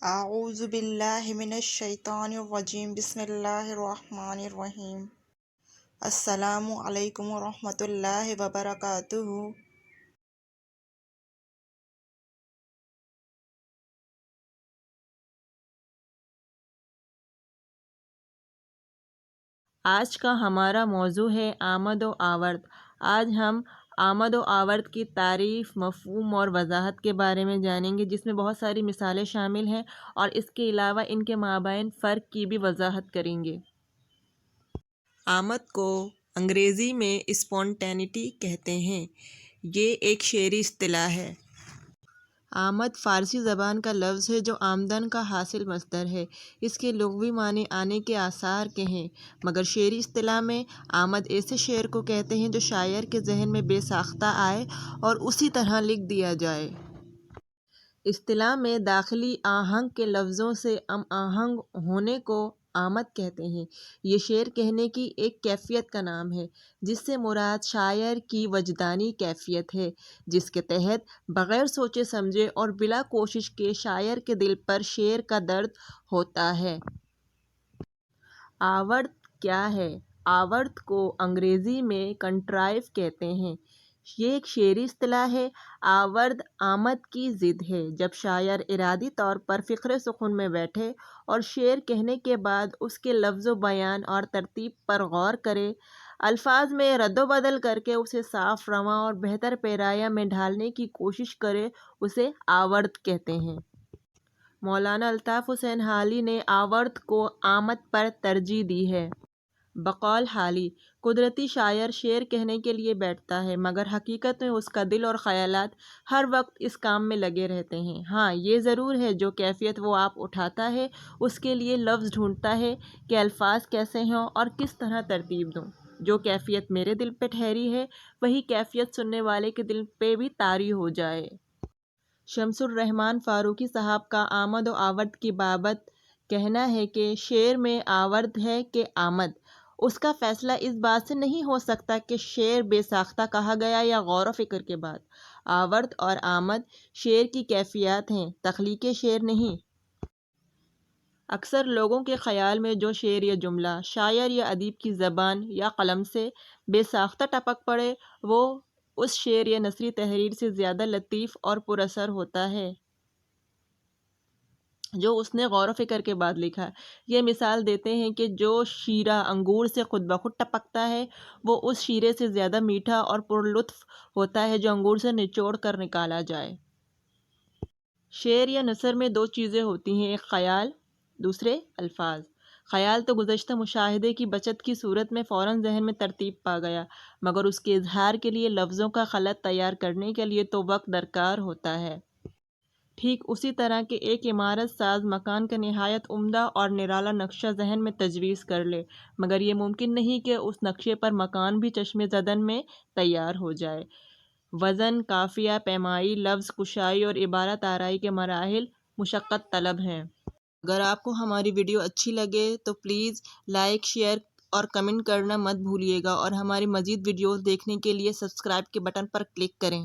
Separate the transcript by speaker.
Speaker 1: اعوذ باللہ من الشیطان الرجیم بسم اللہ الرحمن الرحیم السلام علیکم ورحمۃ اللہ وبرکاتہ۔
Speaker 2: آج کا ہمارا موضوع ہے آمد و آورد۔ آج ہم آمد و آورد کی تعریف، مفہوم اور وضاحت کے بارے میں جانیں گے، جس میں بہت ساری مثالیں شامل ہیں اور اس کے علاوہ ان کے مابین فرق کی بھی وضاحت کریں گے۔ آمد کو انگریزی میں اسپونٹینیٹی کہتے ہیں۔ یہ ایک شعری اصطلاح ہے۔ آمد فارسی زبان کا لفظ ہے جو آمدن کا حاصل مصدر ہے۔ اس کے لغوی معنی آنے کے آثار کے ہیں، مگر شعری اصطلاح میں آمد ایسے شعر کو کہتے ہیں جو شاعر کے ذہن میں بے ساختہ آئے اور اسی طرح لکھ دیا جائے۔ اصطلاح میں داخلی آہنگ کے لفظوں سے ہم آہنگ ہونے کو آمد کہتے ہیں۔ یہ شعر کہنے کی ایک کیفیت کا نام ہے، جس سے مراد شاعر کی وجدانی کیفیت ہے، جس کے تحت بغیر سوچے سمجھے اور بلا کوشش کے شاعر کے دل پر شعر کا درد ہوتا ہے۔ آورد کیا ہے؟ آورد کو انگریزی میں کنٹرائیو کہتے ہیں۔ یہ ایک شعری اصطلاح ہے۔ آورد آمد کی ضد ہے۔ جب شاعر ارادی طور پر فقرے سخن میں بیٹھے اور شعر کہنے کے بعد اس کے لفظ و بیان اور ترتیب پر غور کرے، الفاظ میں رد و بدل کر کے اسے صاف، رواں اور بہتر پیرایہ میں ڈھالنے کی کوشش کرے، اسے آورد کہتے ہیں۔ مولانا الطاف حسین حالی نے آورد کو آمد پر ترجیح دی ہے۔ بقول حالی، قدرتی شاعر شعر کہنے کے لیے بیٹھتا ہے، مگر حقیقت میں اس کا دل اور خیالات ہر وقت اس کام میں لگے رہتے ہیں۔ ہاں، یہ ضرور ہے جو کیفیت وہ آپ اٹھاتا ہے، اس کے لیے لفظ ڈھونڈتا ہے کہ الفاظ کیسے ہوں اور کس طرح ترتیب دوں۔ جو کیفیت میرے دل پہ ٹھہری ہے، وہی کیفیت سننے والے کے دل پہ بھی طاری ہو جائے۔ شمس الرحمن فاروقی صاحب کا آمد و آورد کی بابت کہنا ہے کہ شعر میں آورد ہے کہ آمد، اس کا فیصلہ اس بات سے نہیں ہو سکتا کہ شعر بے ساختہ کہا گیا یا غور و فکر کے بعد۔ آورد اور آمد شعر کی کیفیات ہیں، تخلیق شعر نہیں۔ اکثر لوگوں کے خیال میں جو شعر یا جملہ شاعر یا ادیب کی زبان یا قلم سے بے ساختہ ٹپک پڑے، وہ اس شعر یا نثری تحریر سے زیادہ لطیف اور پر اثر ہوتا ہے جو اس نے غور و فکر کے بعد لکھا۔ یہ مثال دیتے ہیں کہ جو شیرہ انگور سے خود بخود ٹپکتا ہے، وہ اس شیرے سے زیادہ میٹھا اور پر لطف ہوتا ہے جو انگور سے نچوڑ کر نکالا جائے۔ شعر یا نثر میں دو چیزیں ہوتی ہیں، ایک خیال، دوسرے الفاظ۔ خیال تو گزشتہ مشاہدے کی بچت کی صورت میں فوراً ذہن میں ترتیب پا گیا، مگر اس کے اظہار کے لیے لفظوں کا خلط تیار کرنے کے لیے تو وقت درکار ہوتا ہے۔ ٹھیک اسی طرح کہ ایک عمارت ساز مکان کا نہایت عمدہ اور نرالا نقشہ ذہن میں تجویز کر لے، مگر یہ ممکن نہیں کہ اس نقشے پر مکان بھی چشم زدن میں تیار ہو جائے۔ وزن، قافیہ، پیمائی، لفظ کشائی اور عبارت آرائی کے مراحل مشقت طلب ہیں۔ اگر آپ کو ہماری ویڈیو اچھی لگے تو پلیز لائک، شیئر اور کمنٹ کرنا مت بھولیے گا، اور ہماری مزید ویڈیوز دیکھنے کے لیے سبسکرائب کے بٹن پر کلک کریں۔